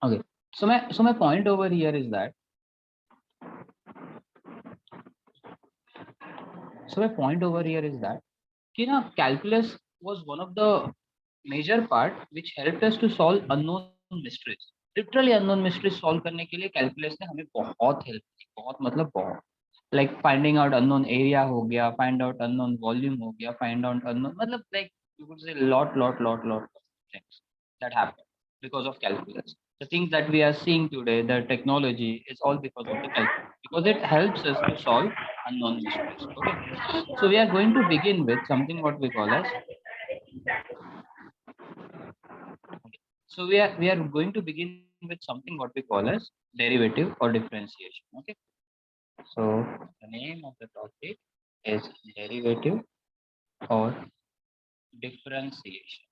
Okay. So my point over here is that कि ना calculus was one of the major part which helped us to solve unknown mysteries. Literally unknown mysteries solve करने के लिए calculus ने हमें बहुत help की, बहुत मतलब बहुत. Like finding out unknown area हो गया, find out unknown volume हो गया, find out unknown मतलब like you could say lot of things that happen because of calculus. The things that we are seeing today, the technology is all because of the calculus, because it helps us to solve unknown mysteries. Okay, so we are going to begin with something what we call as. So we are going to begin with something what we call as derivative or differentiation. Okay. So the name of the topic is derivative or differentiation.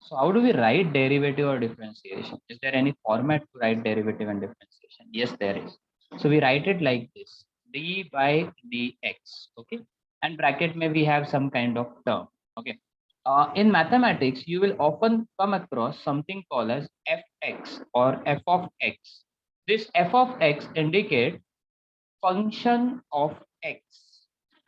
So how do we write derivative or differentiation? Is there any format to write derivative and differentiation? Yes, there is. So we write it like this: d by dx. Okay, and bracket may we have some kind of term. Okay. In mathematics, you will often come across something called as fx or f of x. This f of x indicate function of x.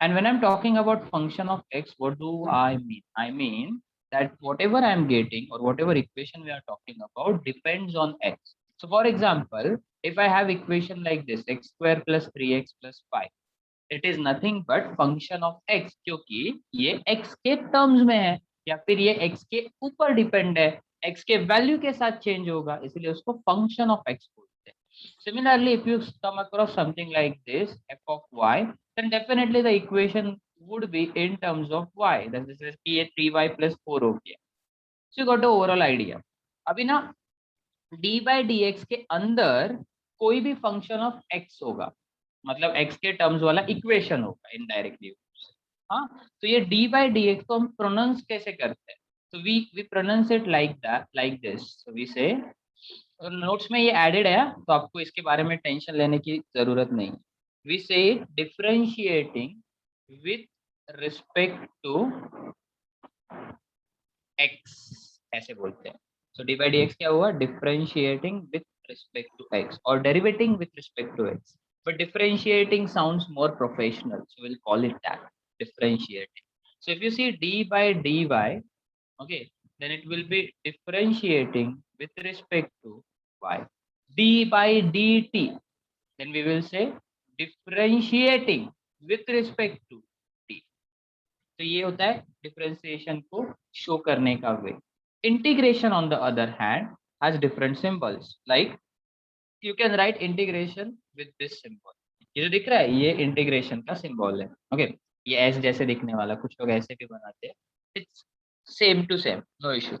And when I'm talking about function of x, what do I mean? I mean that whatever I'm getting or whatever equation we are talking about depends on x. So for example, if I have equation like this, x square plus 3x plus 5, it is nothing but function of x, क्योंकि ये x के terms में है या फिर ये x के ऊपर depend है, x के value के साथ change होगा, इसलिए उसको function of x बोलते हैं. Similarly, if you come across something like this, f of y, then definitely the equation would be in terms of y. That is कि ये 3y plus 4 हो गया. So you got the overall idea. अभी ना d by dx के अंदर कोई भी function of x होगा, मतलब x के टर्म्स वाला इक्वेशन होगा इनडायरेक्टली. हाँ, तो ये d by dx को हम प्रोनाउंस कैसे करते हैं? तो we pronounce it like that, like this. So we say, notes में ये एडेड है तो आपको इसके बारे में टेंशन लेने की जरूरत नहीं. We say differentiating with respect to x, ऐसे बोलते हैं. So d by D x क्या हुआ? Differentiating with respect to x और derivating with respect to x. But differentiating sounds more professional, so we'll call it that, differentiating. So if you see d by dy, okay, then it will be differentiating with respect to y. D by dt, then we will say differentiating with respect to t. तो ये होता है differentiation को show करने का way. Integration on the other hand has different symbols. Like you can write integration with this symbol. ये जो दिख रहा है ये इंटीग्रेशन का सिंबल है. ओके, ये एस जैसे दिखने वाला, कुछ लोग ऐसे भी बनाते हैं. It's same to same, no issue.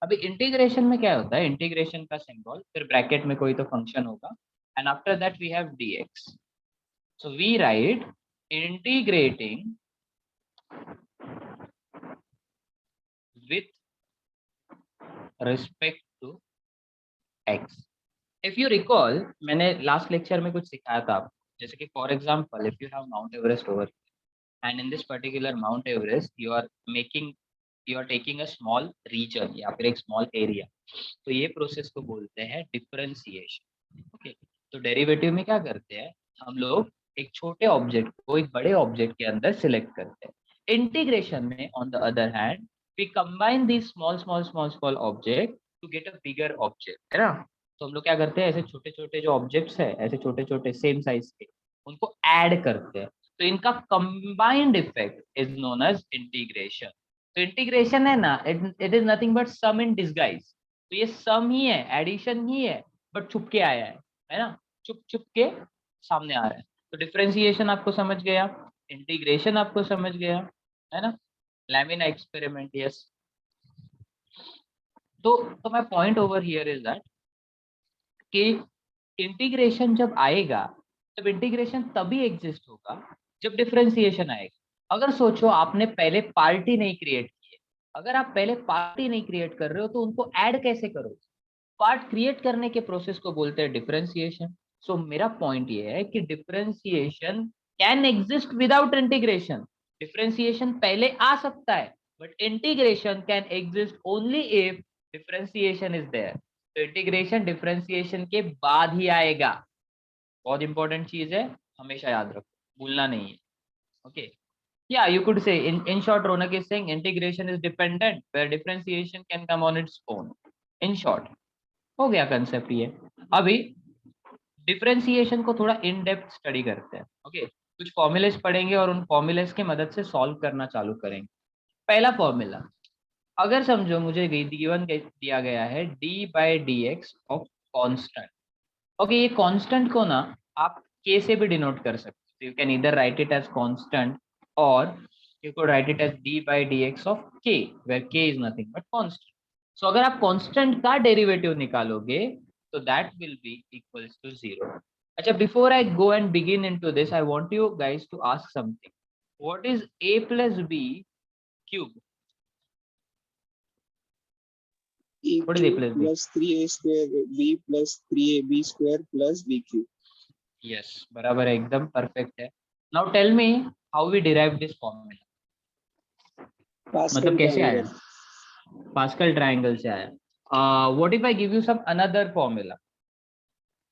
अभी इंटीग्रेशन में क्या होता है? इंटीग्रेशन का सिंबल, फिर ब्रैकेट में कोई तो फंक्शन होगा, and after that we have dx. So we write integrating with respect to x. If you recall, मैंने लास्ट लेक्चर में कुछ सिखाया था आपको, जैसे कि for example if you have Mount Everest over, and in this particular Mount Everest you are taking a small region या फिर एक स्मॉल एरिया, तो ये प्रोसेस को बोलते हैं डिफरेंशिएशन. ओके, तो डेरिवेटिव में क्या करते हैं हम लोग? एक छोटे ऑब्जेक्ट को एक बड़े ऑब्जेक्ट के अंदर सिलेक्ट करते हैं. इंटीग्रेशन में on the other hand we combine this small small small small object to get a bigger object, है ना. तो हम लोग क्या करते हैं, ऐसे छोटे छोटे जो ऑब्जेक्ट्स है, ऐसे छोटे छोटे सेम साइज के, उनको ऐड करते हैं. तो इनका combined effect is known as integration. तो इंटीग्रेशन है ना, it is nothing but sum in disguise. तो ये सम ही है, एडिशन ही है, बट छुप के आया है ना, छुप छुप के सामने आ रहा है. तो डिफरेंशिएशन आपको समझ गया, इंटीग्रेशन आपको समझ गया, है ना. Lamina experiment, yes. तो my point over here is that कि इंटीग्रेशन जब आएगा, तब इंटीग्रेशन तभी एग्जिस्ट होगा जब डिफरेंशिएशन आएगा. अगर सोचो आपने पहले पार्टी नहीं क्रिएट की है, अगर आप पहले पार्टी नहीं क्रिएट कर रहे हो तो उनको ऐड कैसे करोगे? पार्ट क्रिएट करने के प्रोसेस को बोलते हैं डिफरेंशिएशन. सो मेरा पॉइंट ये है कि differentiation can exist without integration. Differentiation पहले आ सकता है, but integration can exist only if differentiation is there. तो इंटीग्रेशन डिफरेंशिएशन के बाद ही आएगा। बहुत इंपॉर्टेंट चीज है, हमेशा याद रखो, भूलना नहीं है। Okay, yeah, you could say in short, Ronak is saying integration is dependent where differentiation can come on its own. In short, हो गया कंसेप्ट ये। अभी डिफरेंशिएशन को थोड़ा इन डेप्थ स्टडी करते हैं। ओके, कुछ फॉर्मूलेस पढ़ेंगे और उन फॉर्मूलेस की मदद से सॉल्व करना चालू करेंगे। पहला फॉर्मूला, अगर समझो मुझे गिवन दिया गया है D by D X of constant. Okay, ये कांस्टेंट को ना आप k से भी डिनोट कर सकते हो। यू कैन इधर राइट इट एज कांस्टेंट और you could write it as d by dx of k where k is nothing but constant. So अगर आप कांस्टेंट का डेरिवेटिव निकालोगे तो that will be equals to 0. अच्छा, before I go and begin into this, I want you guys to ask something. What is a plus b cube? E What is a plus b? plus 3a square b plus 3ab square plus b cube. Yes, बराबर है, एकदम perfect है। Now tell me how we derived this formula. मतलब कैसे आया? Pascal triangle से आया। What if I give you some another formula,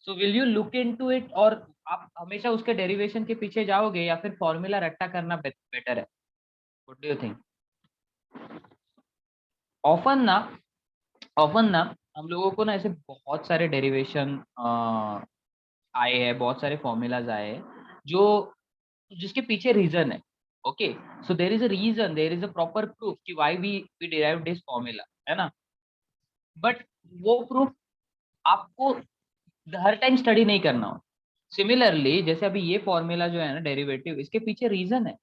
so will you look into it, और आप हमेशा उसके डेरिवेशन के पीछे जाओगे या फिर फॉर्मूला रट्टा करना बेटर है? What do you think? Often ना हम लोगों को ना ऐसे बहुत सारे डेरिवेशन आए हैं, बहुत सारे फॉर्मूलाज आए हैं जो जिसके पीछे रीजन है। Okay, so there is a reason, there is a proper proof कि why we derived this formula, है ना? बट वो प्रूफ आपको हर टाइम स्टडी नहीं करना हो। सिमिलरली जैसे अभी ये फॉर्मूला जो है ना डेरिवेटिव, इसके पीछे रीजन है।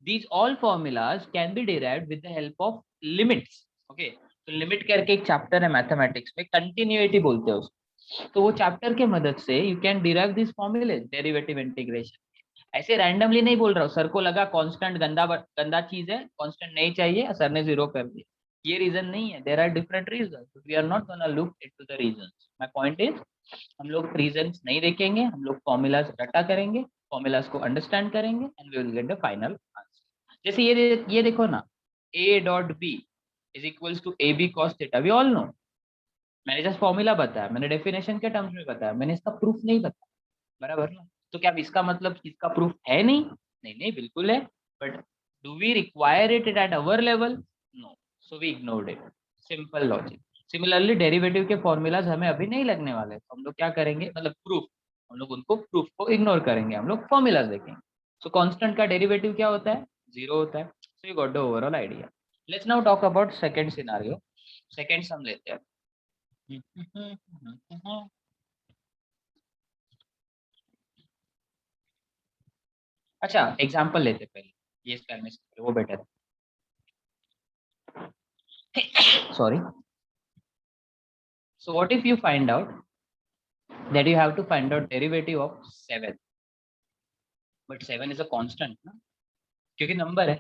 These all formulas can be derived with the help of limits. Okay, तो लिमिट करके एक चैप्टर है मैथमेटिक्स में, कंटिन्यूटी बोलते हैं उसको। तो वो चैप्टर के मदद से यू कैन डिराइव दिस फॉर्मूले, डेरिवेटिव इंटीग्रेशन। ऐसे रैंडमली नहीं बोल रहा हूँ, सर को लगा कांस्टेंट गंदा चीज है, कांस्टेंट नहीं चाहिए, सर ने 0 कर दिया, ये रीजन नहीं है। There are different reason, we are not gonna look into the reasons. My point is, हम लोग रीजंस नहीं देखेंगे, हम लोग फॉर्मूलाज रटा करेंगे, फॉर्मूलाज को अंडरस्टैंड करेंगे and we will get the final answer. जैसे ये देखो ना, a dot b is equals to ab cos theta, we all know. मैंने जस्ट फॉर्मूला बताया, मैंने डेफिनेशन के टर्म्स में बताया, मैंने इसका प्रूफ नहीं बताया, बराबर ना? तो क्या इसका मतलब इसका प्रूफ है नहीं? नहीं, बिल्कुल है, but do we require it at our level? No, so we ignored it. Simple logic. Similarly derivative के फॉर्मूलाज हमें अभी नहीं लगने वाले, तो हम लोग क्या करेंगे, मतलब प्रूफ, हम लोग उनको प्रूफ को इग्नोर करेंगे, हम लोग फॉर्मूलाज देखेंगे। सो कांस्टेंट का डेरिवेटिव क्या होता है? 0 होता है। So you got the overall idea. Let's now talk about second scenario. Second सम लेते हैं। अच्छा, एग्जांपल लेते पहले, ये करने से पहले वो बेटर है। Sorry. So what if you find out that you have to find out derivative of 7, but 7 is a constant ना, क्योंकि नंबर है।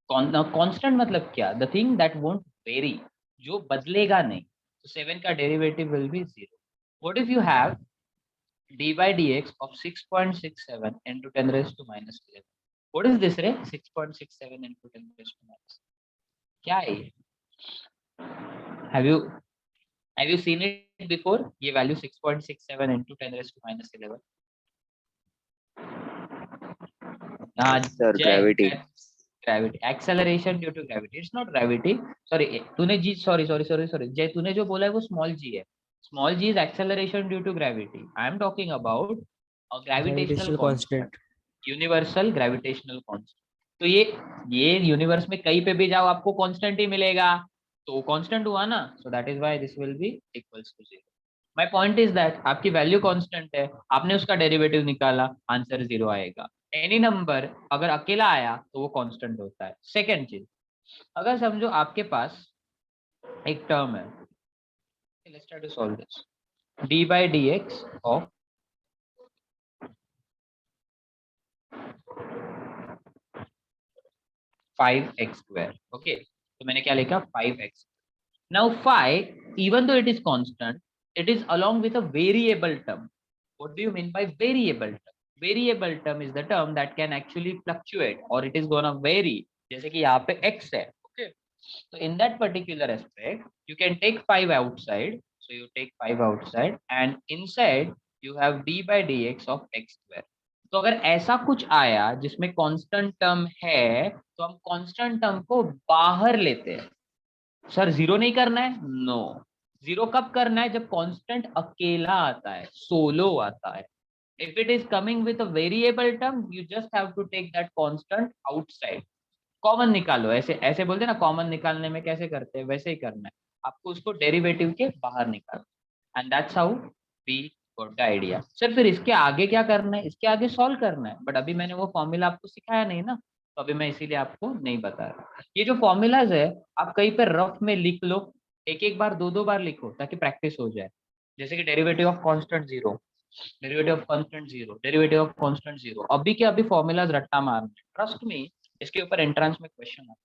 कांस्टेंट मतलब क्या? The thing that won't very, जो बदलेगा नहीं। तो 7 का derivative will be 0। What if you have d by dx of 6.67 into 10 raised to minus 11? What is this रे? 6.67 into 10 raised to minus, क्या है ये? Have you seen it before? ये value 6.67 into 10 raised to minus 11। Sir, gravity. Gravity, acceleration due to gravity. It's not gravity. Sorry, तूने जी sorry जय, तूने जो बोला है वो small g है। Small g is acceleration due to gravity. I am talking about a gravitational constant, universal gravitational constant. तो ये यूनिवर्स में कहीं पे भी जाओ आपको कांस्टेंट ही मिलेगा, तो वो कांस्टेंट हुआ ना। So that is why this will be equals to 0। My point is that आपकी वैल्यू कांस्टेंट है, आपने उसका डेरिवेटिव निकाला, आंसर 0 आएगा। एनी नंबर अगर अकेला आया तो वो कांस्टेंट होता है। सेकंड चीज, अगर समझो आपके पास एक टर्म है, let's try to solve this, d by dx of 5x square। Okay, तो मैंने क्या लिखा? 5x। Now phi, even though it is constant, it is along with a variable term. What do you mean by variable term? Variable term is the term that can actually fluctuate or it is gonna vary. जैसे कि यहाँ पे x है, okay? So in that particular aspect, you can take 5 outside. So you take 5 outside and inside you have d by dx of x square. तो अगर ऐसा कुछ आया जिसमें कांस्टेंट टर्म है तो हम कांस्टेंट टर्म को बाहर लेते हैं. सर जीरो नहीं करना है? नो. जीरो कब करना है? जब कांस्टेंट अकेला आता है, सोलो आता है. If it is coming with a variable term, you just have to take that constant outside. Common निकालो. ऐसे ऐसे बोलते हैं ना, कॉमन निकालने में कैसे करते हैं वैसे ही करना है. आपको उसको डेरिवेटिव के बाहर निकालना. And that's how we got the idea. Sir फिर इसके आगे क्या करना है? इसके आगे सॉल्व करना है. बट अभी मैंने वो फॉर्मूला आपको सिखाया नहीं ना, तो अभी मैं इसीलिए आपको नहीं बता रहा. ये जो फॉर्मूलाज है आप कहीं पर रफ में लिख लो, एक एक बार दो बार लिखो ताकि प्रैक्टिस हो जाए. जैसे कि derivative of constant zero, derivative of constant zero, derivative of constant zero. अभी के अभी फॉर्मूलाज रट्टा मारना. ट्रस्ट मी, इसके ऊपर एंट्रेंस में क्वेश्चन आता है.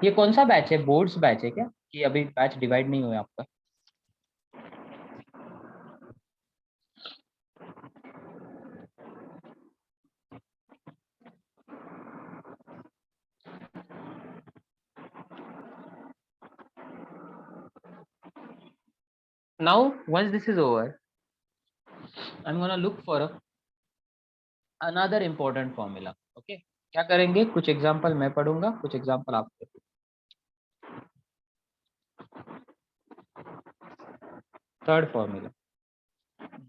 ये कौन सा बैच है? बोर्ड्स बैच है क्या, कि अभी बैच डिवाइड नहीं हुआ आपका? Now once this is over, I'm gonna look for another important formula. Okay, क्या करेंगे? कुछ एग्जांपल मैं पढ़ूंगा, कुछ एग्जांपल आप करेंगे. Third formula,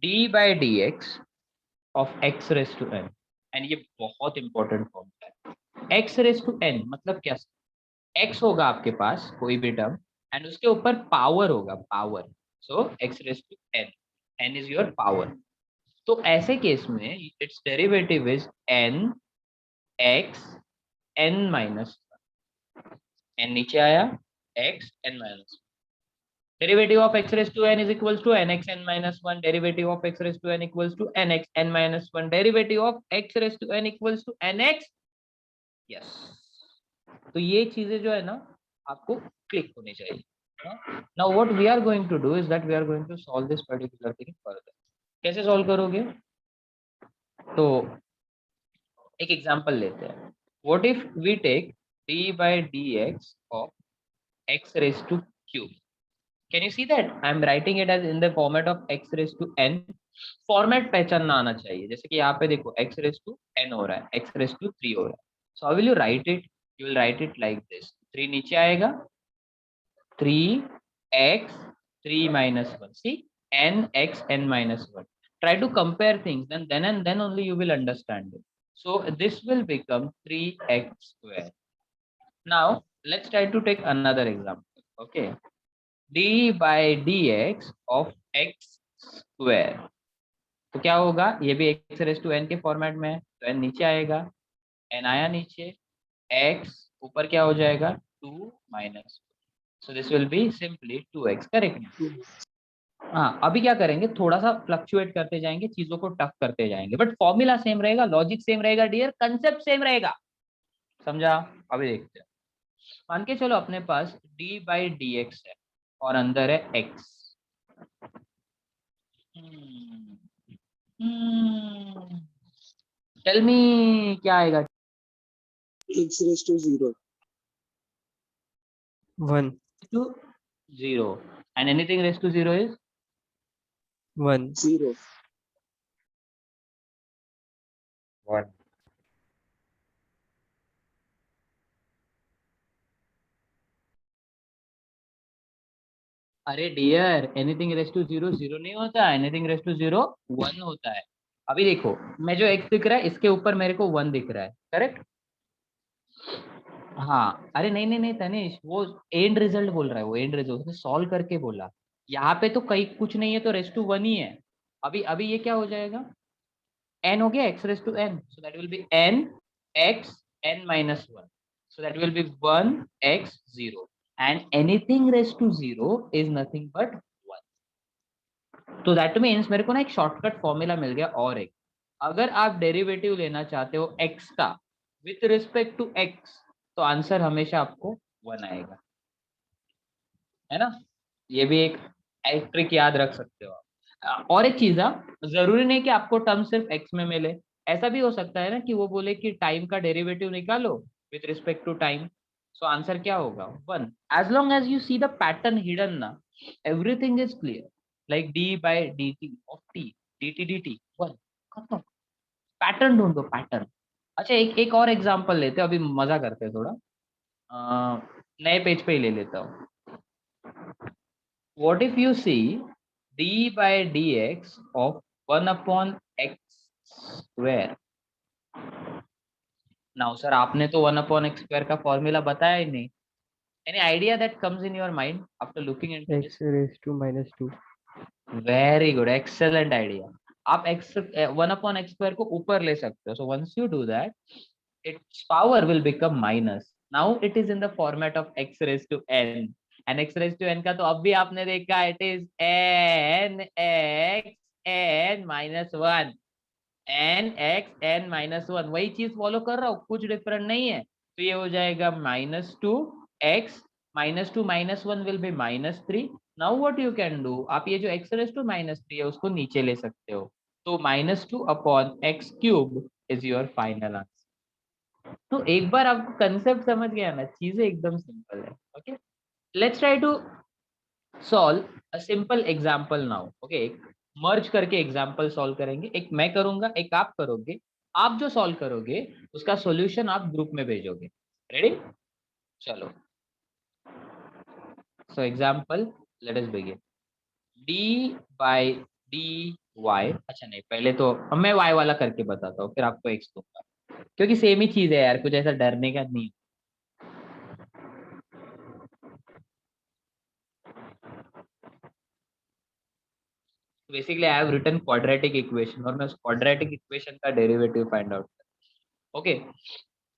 d by dx of x raised to n. And ये बहुत इंपॉर्टेंट फॉर्मूला है. x raised to n मतलब क्या? x होगा आपके पास कोई भी टर्म एंड उसके ऊपर पावर होगा, power. So x raised to n, n is your power. तो ऐसे केस में it's derivative is n x n minus n. नीचे आया x n minus. Derivative of x raised to n is equals to nx n minus 1. Derivative of x raised to n equals to nx n minus 1. Derivative of x raised to n equals to nx. Yes. तो ये चीजें जो है ना आपको click होनी चाहिए. Now what we are going to do is that we are going to solve this particular thing further. कैसे सॉल्व करोगे? तो एक एग्जांपल लेते हैं. What if we take d by dx of x raised to q? Can you see that I am writing it as in the format of x raised to n? Format पहचानना आना चाहिए. जैसे कि यहाँ पे देखो x raised to n हो रहा है, x raised to 3 हो रहा है. So how will you write it? You will write it like this. 3 नीचे आएगा, 3x 3 minus 1. See, n x n minus 1. Try to compare things, then only you will understand it. So this will become 3x square. Now let's try to take another example. Okay, d by dx of x square. तो क्या होगा? ये भी x raised to n के format में है, तो n नीचे आएगा, n आया नीचे, x ऊपर क्या हो जाएगा? 2 minus. So this will be simply 2x. Correct? हाँ. अभी क्या करेंगे? थोड़ा सा फ्लक्चुएट करते जाएंगे, चीजों को टफ करते जाएंगे, बट फॉर्मूला सेम रहेगा, लॉजिक सेम रहेगा डियर, कंसेप्ट सेम रहेगा. समझा? अभी देखते हैं. मान के चलो अपने पास d by dx है और अंदर है x. टेल मी क्या आएगा? x raised to 0. 1 to 0 and anything raised to 0 is 1 0. 1 अरे डियर, एनीथिंग रेस टू 0 0 नहीं होता, एनीथिंग रेस टू 0 1 होता है. अभी देखो, मैं जो x दिख रहा है इसके ऊपर मेरे को 1 दिख रहा है. करेक्ट? हाँ. अरे नहीं नहीं नहीं तनिष, वो एंड रिजल्ट बोल रहा है, वो एंड रिजल्ट उसने सॉल्व करके बोला. यहाँ पे तो कहीं कुछ नहीं है, तो रेस टू 1 ही है. अभी अभी ये क्या हो जाएगा? n हो गया x raised to n, so that will be n x n minus 1, so that will be 1 x 0, and anything raised to 0 is nothing but 1. तो that means मेरे को ना एक शॉर्टकट फॉर्मूला मिल गया. और एक, अगर आप डेरिवेटिव लेना चाहते हो x का विथ रिस्पेक्ट टू x, तो आंसर हमेशा आपको 1 आएगा, है ना? ये भी एक ट्रिक याद रख सकते हो आप. और एक चीज, जरूरी नहीं कि आपको टर्म सिर्फ x में मिले. ऐसा भी हो सकता है ना कि वो बोले कि टाइम का डेरिवेटिव निकालो with respect to time, so answer क्या होगा 1. As long as you see the pattern hidden ना, everything is clear. Like d by d t of t, d t d t 1, खत्म. पैटर्न ढूंढो pattern. अच्छा एक और example लेते हैं, अभी मजा करते हैं थोड़ा. नए पेज पे ही ले लेता हूँ. What if you see d by dx of 1 upon x square? Now sir, आपने तो 1 upon x square का फॉर्मूला बताया ही नहीं. Any idea that comes in your mind after looking into x raised to minus 2. this? Very good, excellent idea. आप x 1 upon x square को ऊपर ले सकते हो. So once you do that, its power will become minus. Now it is in the format of x raised to n. And x raised to n का तो अब भी आपने देखा, it is n x n minus 1. n x n minus 1, वही चीज follow कर रहा हूँ, कुछ डिफरेंट नहीं है. तो ये हो जाएगा -2 x -2 -1 will be -3. Now what you can do, आप ये जो x raised to -3 है उसको नीचे ले सकते हो. तो -2 upon x cube is your final answer. तो एक बार आपको कंसेप्ट समझ गया ना, चीजें एकदम सिंपल है. Okay, let's try to solve a simple example now. Okay, merge करके एग्जांपल सॉल्व करेंगे. एक मैं करूंगा, एक आप करोगे. आप जो सॉल्व करोगे उसका सॉल्यूशन आप ग्रुप में भेजोगे. रेडी? चलो. So example, let us begin. d by dy. अच्छा नहीं, पहले तो मैं y वाला करके बताता हूँ, फिर आपको x दूंगा, क्योंकि सेम ही चीज है यार, कुछ ऐसा डरने का नहीं. Basically I have written quadratic equation और मैं उस क्वाड्रेटिक इक्वेशन का डेरिवेटिव फाइंड आउट कर. Okay,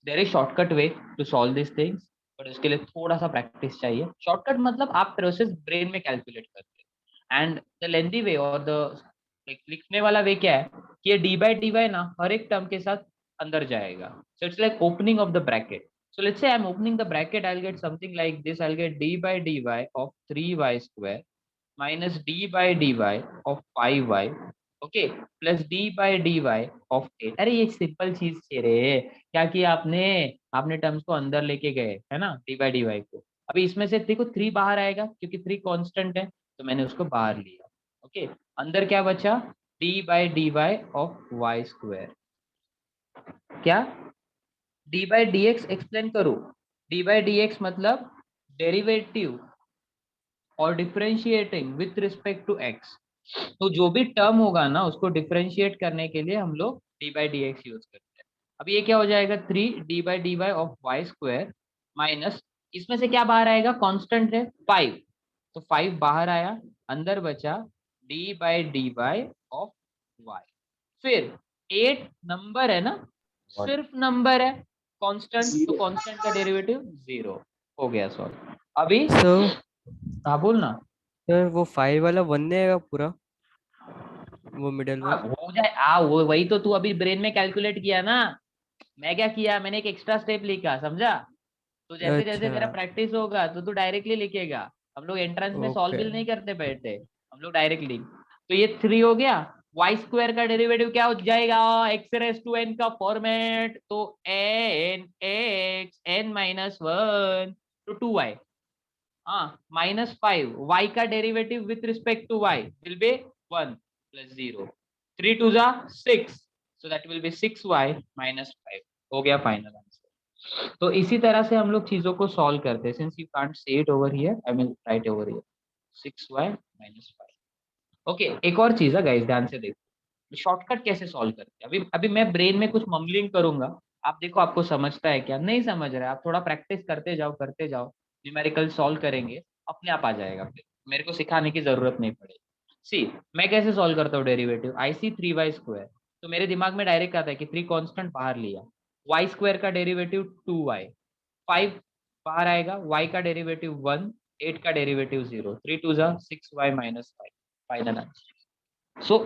there is shortcut way to solve this things, but उसके लिए थोड़ा सा प्रैक्टिस चाहिए. शॉर्टकट मतलब आप प्रोसेस ब्रेन में कैलकुलेट करते हैं. एंड द लेंथी वे और द लिखने वाला वे क्या है कि ये डी बाई डी वाई ना हर एक टर्म के साथ अंदर जाएगा. So it's like opening of the bracket. So let's say I'm opening the bracket, I'll get something like this. I'll get d by dy of 3y square minus d by dy of 5y, okay, plus d by dy of 8. अरे ये simple चीज थी रे, क्या किया आपने, आपने terms को अंदर लेके गए है ना, d by dy को. अभी इसमें से देखो 3 बाहर आएगा क्योंकि 3 कांस्टेंट है, तो मैंने उसको बाहर लिया. ओके, अंदर क्या बचा, d by dy of y square. क्या d by dx एक्सप्लेन करो. d by dx मतलब डेरिवेटिव और differentiating with respect to x. तो जो भी टर्म होगा ना उसको डिफरेंशिएट करने के लिए हम लोग d by dx यूज करते हैं. अब ये क्या हो जाएगा, 3 d by dy of y square minus, इसमें से क्या बाहर आएगा, कांस्टेंट है 5, तो 5 बाहर आया, अंदर बचा d by dy of y. फिर 8 नंबर है ना, सिर्फ नंबर है, कांस्टेंट, तो कांस्टेंट का डेरिवेटिव 0 हो गया. सॉल्व. अभी So हाँ बोल ना. सर वो 5 वाला 1 नहीं आएगा पूरा, वो मिडिल में. हो जाए वो वही तो तू अभी ब्रेन में कैलकुलेट किया ना. मैं क्या किया, मैंने एक एक्स्ट्रा स्टेप लिखा, समझा. तो जैसे जैसे तेरा अच्छा, प्रैक्टिस होगा तो तू डायरेक्टली लिखेगा. हम लोग एंट्रेंस में सॉल्व ओके. भी नहीं करते बैठे, हम लोग डायरेक्टली. तो ये 3 हो गया. वाई स्क्वायर का डेरिवेटिव क्या हो जाएगा, एक्स रेस टू एन का फॉर्मेट, तो एन एक्स एन माइनस 1 तो 2y. हाँ, -5 y का derivative with respect to y will be 1 plus 0. 3 2 जा 6, so that will be 6y minus 5. हो गया फाइनल आंसर. तो इसी तरह से हम लोग चीजों को सॉल्व करते हैं. Since you can't say it over here, I will write over here 6y minus 5. Okay, एक और चीज है गाइस, ध्यान से देखो शॉर्टकट कैसे सॉल्व करते हैं. अभी मैं ब्रेन में कुछ मम्बलिंग करूंगा, आप देखो आपको समझता है क्या, नहीं समझ रहा है, आप थोड़ा प्रैक्टिस करते जाओ. न्यूमेरिकल सॉल्व करेंगे, अपने आप आ जाएगा, फिर मेरे को सिखाने की जरूरत नहीं पड़ेगी. सी मैं कैसे सॉल्व करता हूँ डेरिवेटिव, आई सी 3y स्क्वायर, तो मेरे दिमाग में डायरेक्ट आता है कि 3 कांस्टेंट बाहर लिया, y स्क्वायर का डेरिवेटिव 2y, 5 बाहर आएगा, y का डेरिवेटिव 1, 8 का डेरिवेटिव 0, 3 2 जा 6y minus 5. Final answer. सो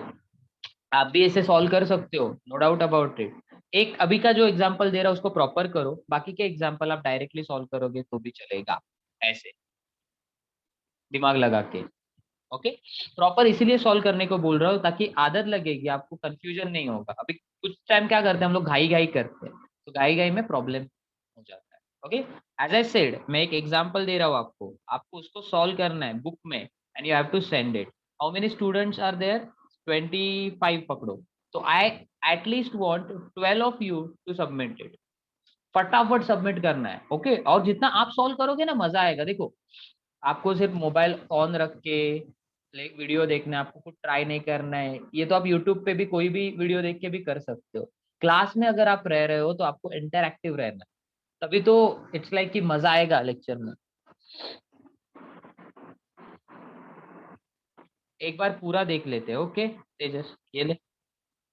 आप भी ऐसे सॉल्व कर सकते हो, नो डाउट अबाउट इट. एक अभी का जो एग्जांपल दे रहा है उसको प्रॉपर करो, बाकी के एग्जांपल आप डायरेक्टली सॉल्व करोगे तो भी चलेगा, ऐसे दिमाग लगा के. ओके, प्रॉपर इसीलिए सॉल्व करने को बोल रहा हूँ ताकि आदत लगेगी, आपको कंफ्यूजन नहीं होगा. अभी कुछ टाइम क्या करते हैं हम लोग, घाई घाई करते हैं, तो घाई घाई में प्रॉब्लम हो जाता है. ओके, एज आई सेड, मैं एक एग्जांपल दे रहा हूँ आपको उसको सॉल्व करना है बुक में and you have to send it. How many students are there? 25 पकड़ो. तो I at least want 12 of you to submit it. फटाफट सबमिट करना है. ओके, और जितना आप सॉल्व करोगे ना मजा आएगा. देखो, आपको सिर्फ मोबाइल ऑन रख के वीडियो देखना है, आपको कुछ ट्राई नहीं करना है. ये तो आप यूट्यूब पे भी कोई भी वीडियो देख के भी कर सकते हो. क्लास में अगर आप रह रहे हो तो आपको इंटरएक्टिव रहना है, तभी तो इट्स लाइक कि मजा आएगा लेक्चर में. एक बार पूरा देख लेते हैं. ओके तेजस, ये ले,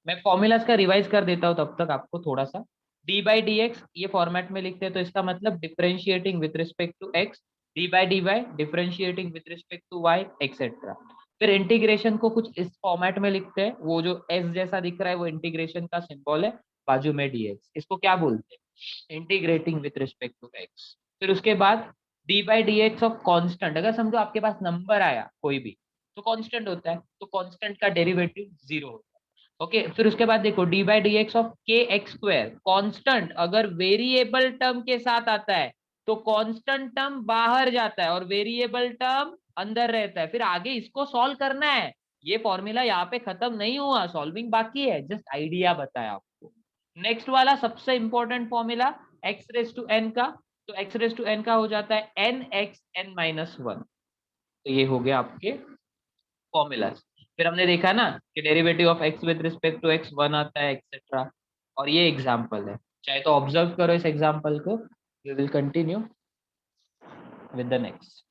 मैं फॉर्मूलाज का रिवाइज कर देता हूँ तब तक आपको थोड़ा सा. डी बाई डी एक्स ये फॉर्मेट में लिखते हैं तो इसका मतलब differentiating with respect to X, D by D Y differentiating with respect to Y etcetera. फिर इंटीग्रेशन को कुछ इस फॉर्मेट में लिखते हैं. वो जो एस जैसा दिख रहा है वो इंटीग्रेशन का सिंबल है, बाजू में डी एक्स. इसको क्या बोलते हैं? Integrating with respect to X. फिर उसके बाद D by D X of constant. अगर समझो आपके पास नंबर आया कोई भी तो कांस्टेंट होता है, तो कांस्टेंट का डेरिवेटिव 0 होता है. ओके, फिर उसके बाद देखो D by D X of के एक्स स्क्वायर. कॉन्स्टेंट अगर वेरिएबल टर्म के साथ आता है तो कांस्टेंट टर्म बाहर जाता है और वेरिएबल टर्म अंदर रहता है. फिर आगे इसको सॉल्व करना है. ये फॉर्मूला यहाँ पे खत्म नहीं हुआ, सॉल्विंग बाकी है, जस्ट आइडिया बताया आपको. नेक्स्ट वाला सबसे important formula X raise to N का. तो एक्स रेस टू एन का हो जाता है N X N minus one. तो ये हो गया आपके फॉर्मूलाज. फिर हमने देखा ना कि derivative of X with respect to X 1 आता है एक्सेट्रा. और ये एग्जांपल है, चाहे तो ऑब्जर्व करो इस एग्जांपल को. We will continue with the next.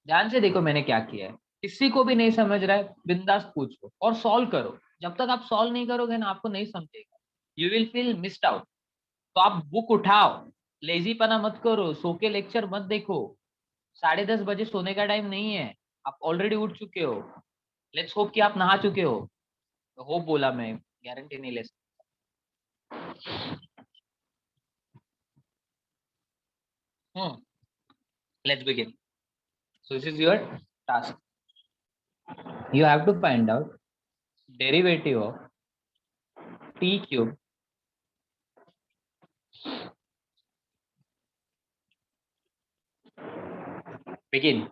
ध्यान से देखो मैंने क्या किया है. किसी को भी नहीं समझ रहा है बिंदास पूछो और सॉल्व करो. जब तक आप सॉल्व नहीं करोगे ना आपको नहीं समझेगा, you will feel missed out. तो आप बुक उठाओ, लेजी पना मत करो, सो के लेक्चर मत देखो. 10:30 बजे सोने का टाइम नहीं है, आप ऑलरेडी उठ चुके हो. लेट्स होप कि आप नहा चुके हो. होप बोला मैं, गारंटी नहीं ले सकता. Let's begin. So this is your task. You have to find out derivative of t cube begin.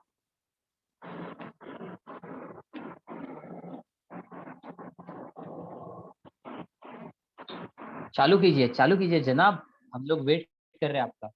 चालू कीजिए जनाब, हम लोग वेट कर रहे हैं आपका.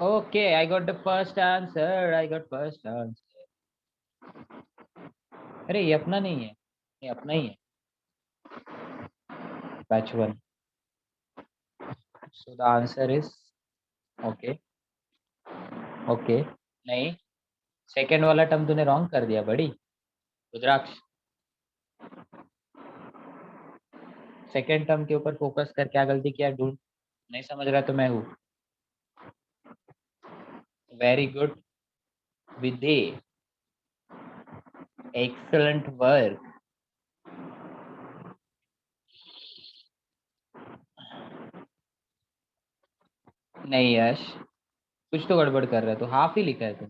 Okay, I got the first answer. I got first answer. अरे ये अपना नहीं है, ये अपना ही है. Batch 1. So the answer is okay. Okay. नहीं, सेकेंड वाला टर्म तूने रॉन्ग कर दिया बड़ी रुद्राक्ष. सेकेंड टर्म के ऊपर फोकस कर, क्या गलती किया ढूंढ. नहीं समझ रहा तो मैं हूँ. वेरी गुड विदे, एक्सलेंट वर्क। नहीं यश, कुछ तो गड़बड़ कर रहे हो, तो हाफ ही लिखा है तुम।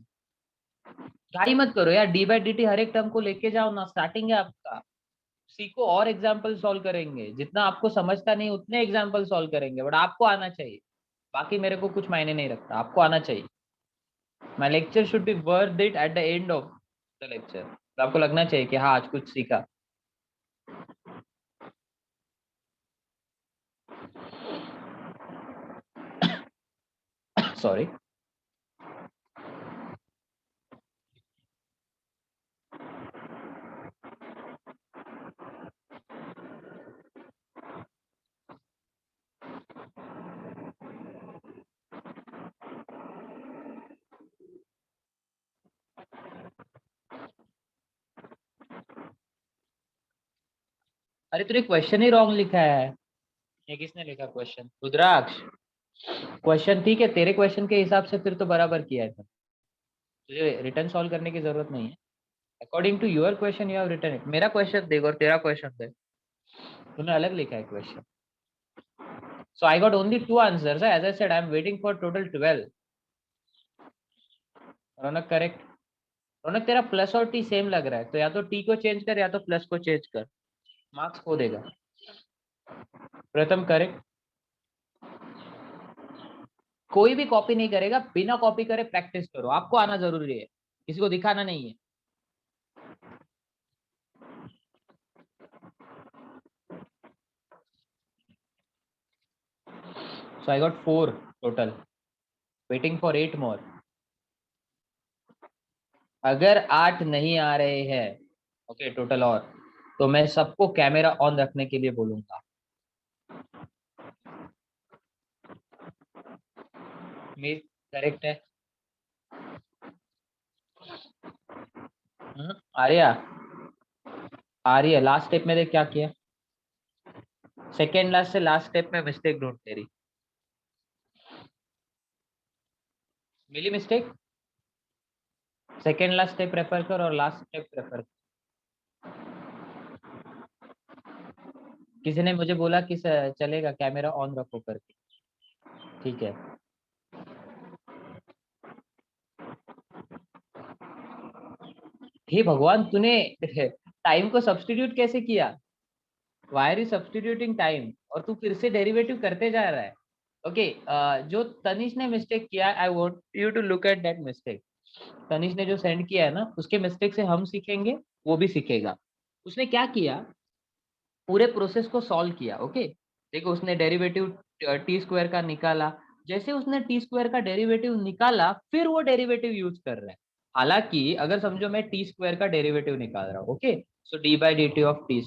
ट्राई मत करो यार, डी बाई डी टी हर एक टर्म को लेके जाओ ना, स्टार्टिंग है आपका। सीखो और एग्जाम्पल सॉल्व करेंगे, जितना आपको समझता नहीं उतने एग्जाम्पल सॉल्व करेंगे, बट आपको आना चाहिए। बाकी मेरे को कुछ मायने नहीं रखता, आपको आना चाहिए। My lecture should be worth it at the end of the lecture. तो आपको लगना चाहिए कि हाँ आज कुछ सीखा। सॉरी। अरे तूने क्वेश्चन ही रॉन्ग लिखा है। ये किसने लिखा क्वेश्चन? रुद्राक्ष। क्वेश्चन ठीक है, तेरे क्वेश्चन के हिसाब से फिर तो बराबर किया है था। तुझे रिटर्न सॉल्व करने की जरूरत नहीं है। According to your question you have written it. मेरा क्वेश्चन देख और तेरा क्वेश्चन देख, तूने अलग लिखा है question. So I got only two answers. As I said, I am waiting for total 12. Raunak correct. Raunak तेरा प्लस और टी सेम लग रहा है, तो या तो टी को चेंज कर या तो प्लस को चेंज कर, मार्क्स खो देगा। प्रथम करेक्ट। कोई भी कॉपी नहीं करेगा, बिना कॉपी करे प्रैक्टिस करो, आपको आना जरूरी है, किसी को दिखाना नहीं है। So I got 4 total. Waiting for 8 more. अगर 8 नहीं आ रहे हैं ओके टोटल और, तो मैं सबको कैमरा ऑन रखने के लिए बोलूंगा। मीर करेक्ट है। आर्या, आ रही है। लास्ट स्टेप में देख क्या किया, सेकेंड लास्ट से लास्ट स्टेप में मिस्टेक ढूंढ तेरी। मिली mistake? Second last step refer कर और लास्ट स्टेप रेफर कर। किसी ने मुझे बोला कि चलेगा कैमरा ऑन रखो करके, ठीक है। हे भगवान, तूने टाइम को सब्स्टिट्यूट कैसे किया? Why are you substituting time? और तू फिर से डेरिवेटिव करते जा रहा है। ओके जो तनिष ने मिस्टेक किया, I want you to look at that mistake. Tanish ने जो सेंड किया है ना, उसके मिस्टेक से हम सीखेंगे, वो भी सीखेगा। उसने क्या किया, पूरे प्रोसेस को सॉल्व किया। ओके देखो, उसने डेरिवेटिव टी स्क्वायर का निकाला। जैसे उसने टी स्क्वायर का डेरिवेटिव निकाला, फिर वो डेरिवेटिव यूज कर रहा है। हालांकि अगर समझो मैं टी स्क्वायर का डेरिवेटिव निकाल रहा हूँ, okay so d by d t of T,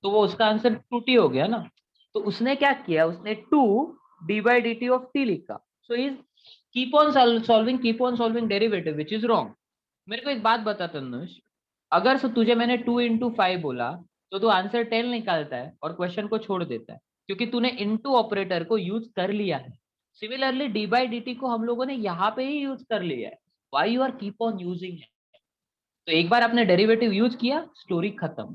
तो वो उसका आंसर 2t हो गया ना। तो उसने क्या किया, उसने 2 d by d t of t लिखा। So is keep on solving derivative which is wrong. मेरे को एक बात बता तनुष, अगर तुझे मैंने 2 into 5 बोला, तो तू आंसर 10 निकालता है और क्वेश्चन को छोड़ देता है, क्योंकि तूने इनटू ऑपरेटर को यूज कर लिया है। Similarly D by d T को हम लोगों ने यहाँ पे ही यूज कर लिया है। Why you are keep on using है? तो एक बार आपने डेरिवेटिव यूज किया, स्टोरी खत्म।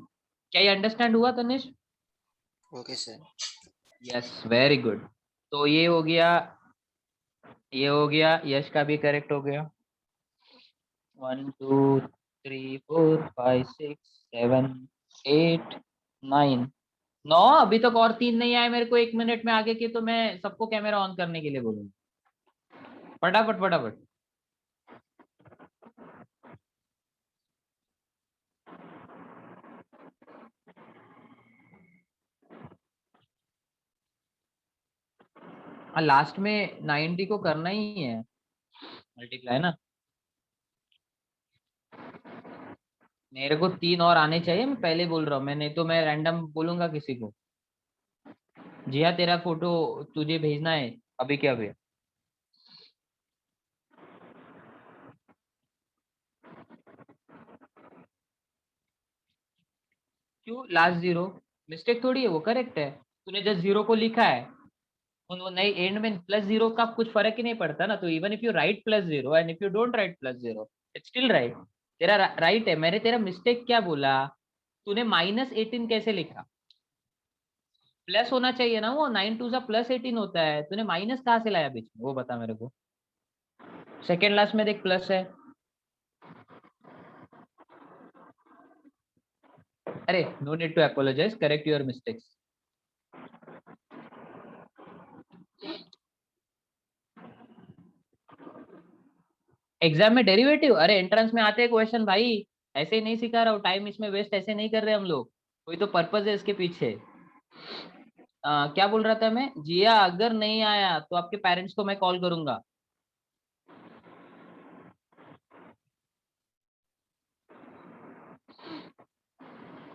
क्या ये अंडरस्टैंड हुआ Tanish? Okay sir. Yes very good. तो ये हो गया, ये हो गया, यश का भी करेक्ट हो गया। 1 2 3 4 5 6 7 8 9 9। अभी तक और 3 नहीं आए मेरे को 1 मिनट में आगे के, तो मैं सबको कैमरा ऑन करने के लिए बोलूंगा। फटाफट फटाफट। लास्ट में 90 को करना ही है मल्टीप्लाई ना। मेरे को 3 और आने चाहिए, मैं पहले बोल रहा हूँ, मैं नहीं तो मैं रैंडम बोलूंगा किसी को। जिया तेरा फोटो तुझे भेजना है अभी क्या अभी? क्यों लास्ट 0? मिस्टेक थोड़ी है, वो करेक्ट है। तूने जस्ट 0 को लिखा है, वो नए एंड में प्लस जीरो का कुछ फर्क ही नहीं पड़ता ना, तो even if you right plus zero and if you don't write plus zero it's still right. तेरा राइट है। मैंने तेरा मिस्टेक क्या बोला, तूने -18 कैसे लिखा? प्लस होना चाहिए ना, वो 9 2 +18 होता है, तूने माइनस कहाँ से लाया बीच में, वो बता मेरे को। सेकेंड लास्ट में देख प्लस है। अरे no need to apologise, correct your mistakes. Exam में डेरिवेटिव, अरे एंट्रेंस में आते हैं क्वेश्चन भाई, ऐसे ही नहीं सिखा रहा हूँ, टाइम इसमें वेस्ट ऐसे नहीं कर रहे हम लोग, कोई तो पर्पज है इसके पीछे। क्या बोल रहा था मैं, जिया अगर नहीं आया तो आपके पेरेंट्स को मैं कॉल करूंगा।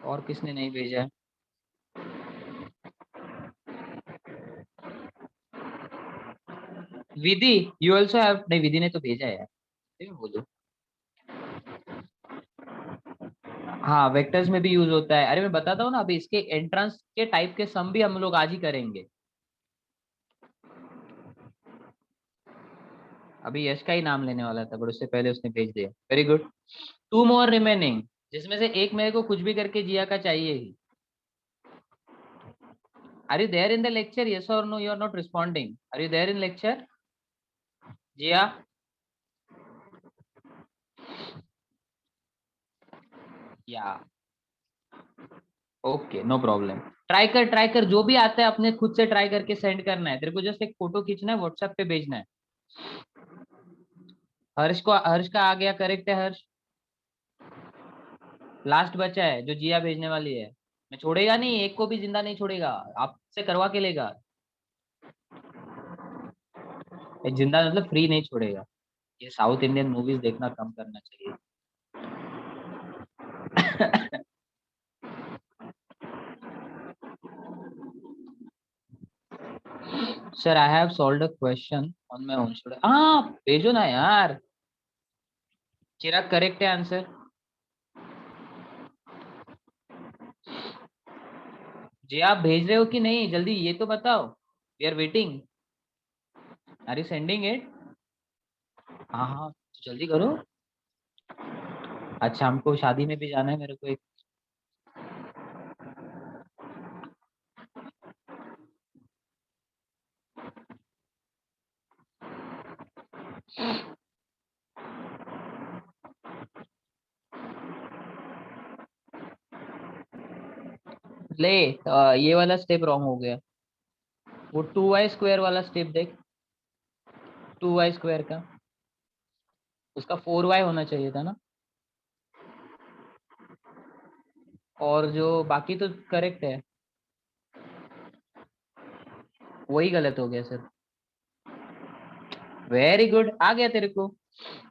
और किसने नहीं भेजा है? विधि, यू ऑल्सो हैव, नहीं विधि ने तो भेजा है यार, बोलो। हाँ वेक्टर्स में भी यूज होता है, अरे मैं बताता हूँ ना, अभी इसके एंट्रेंस के टाइप के सम भी हम लोग आज ही करेंगे। अभी यश का ही नाम लेने वाला था बट उससे पहले उसने भेज दिया, वेरी गुड। 2 मोर रिमेनिंग, जिसमें से एक मेरे को कुछ भी करके जिया का चाहिए ही। Are you there in the lecture, yes और no? You are not responding, are you there in lecture Jiya? या ओके नो प्रॉब्लम। ट्राई कर, जो भी आता है अपने खुद से ट्राई करके सेंड करना है, तेरे को जस्ट एक फोटो खींचना है, व्हाट्सएप पे भेजना है। हर्ष का आ गया, करेक्ट है हर्ष। लास्ट बचा है जो जिया भेजने वाली है, मैं छोड़ेगा नहीं, एक को भी जिंदा नहीं छोड़ेगा, आपसे करवा के लेगा। जिंदा मतलब फ्री नहीं छोड़ेगा। ये साउथ इंडियन मूवीज देखना कम करना चाहिए। Sir I have solved a question on my own student. हाँ भेजो ना यार। चिराग करेक्ट है आंसर। जी आप भेज रहे हो कि नहीं, जल्दी ये तो बताओ, we are waiting. Are you sending it? हाँ हाँ तो जल्दी करो। अच्छा हमको शादी में भी जाना है मेरे को एक। ले ये वाला स्टेप रॉन्ग हो गया, वो 2y² वाला स्टेप देख, 2y² का, उसका 4y होना चाहिए था ना, और जो बाकी तो करेक्ट है, वही गलत हो गया सर। वेरी गुड, आ गया तेरे को,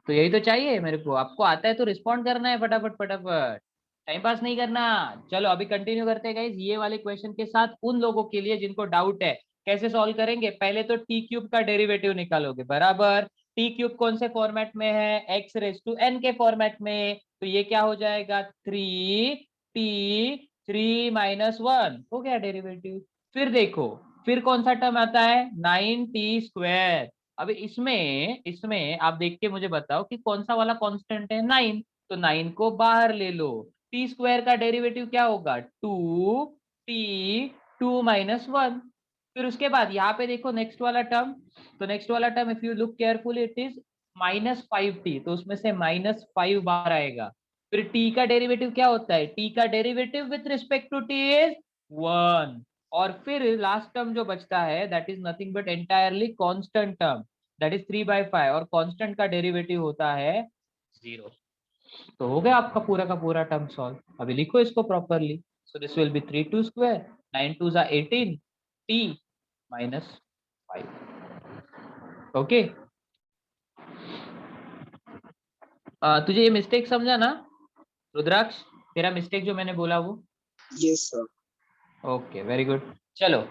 तो यही तो चाहिए मेरे को, आपको आता है तो रिस्पॉन्ड करना है फटाफट फटाफट, टाइम पास नहीं करना। चलो अभी कंटिन्यू करते हैं गाइस ये वाले क्वेश्चन के साथ, उन लोगों के लिए जिनको डाउट है। कैसे सॉल्व करेंगे, पहले तो t³ का डेरिवेटिव निकालोगे, बराबर। t³ कौन से फॉर्मेट में है, x⁻n के फॉर्मेट में, तो ये क्या हो जाएगा, 3t3 - 1 हो गया डेरिवेटिव। फिर देखो, फिर कौन सा टर्म आता है, 9t²। अब इसमें इसमें आप देख के मुझे बताओ कि कौन सा वाला कांस्टेंट है, 9, तो 9 को बाहर ले लो। t² का डेरिवेटिव क्या होगा, 2t2 - 1। फिर उसके बाद यहाँ पे देखो नेक्स्ट वाला टर्म, तो नेक्स्ट वाला term if you look carefully it is -5t, तो उसमें से -5 बाहर आएगा। फिर t का डेरिवेटिव क्या होता है, t का derivative with respect to t is 1। और फिर लास्ट टर्म जो बचता है that is nothing but entirely constant term, that is 3/5, और कांस्टेंट का डेरिवेटिव होता है 0। तो हो गया आपका पूरा का पूरा टर्म सॉल्व। अभी लिखो इसको properly, so this will B 3t², 9 2 18, t-5। Okay, तुझे ये मिस्टेक समझा ना रुद्राक्ष, तेरा मिस्टेक जो मैंने बोला वो? Yes, sir. Okay very good. चलो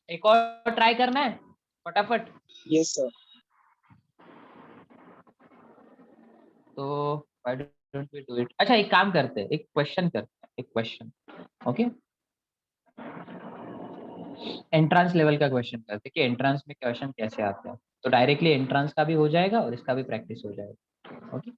एक और ट्राई करना है फटाफट। Yes, sir. तो why don't we do it, अच्छा एक काम करते हैं, एक क्वेश्चन करते हैं, एक क्वेश्चन। ओके एंट्रांस लेवल का क्वेश्चन करते हैं कि एंट्रांस में क्वेश्चन कैसे आते हैं, तो डायरेक्टली एंट्रांस का भी हो जाएगा और इसका भी प्रैक्टिस हो जाएगा। Okay,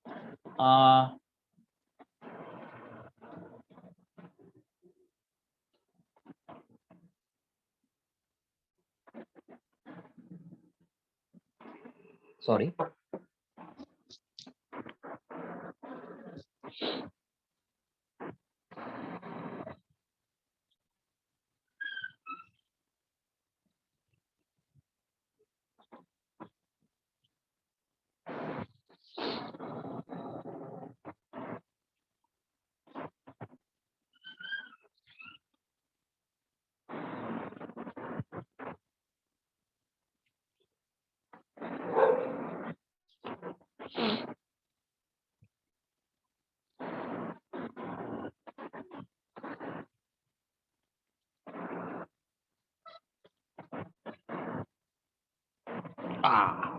sorry.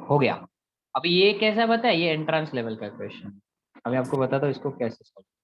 हो गया। अभी ये कैसा बताया, ये एंट्रांस लेवल का क्वेश्चन। अभी आपको बताता हूँ इसको कैसे सॉल्व।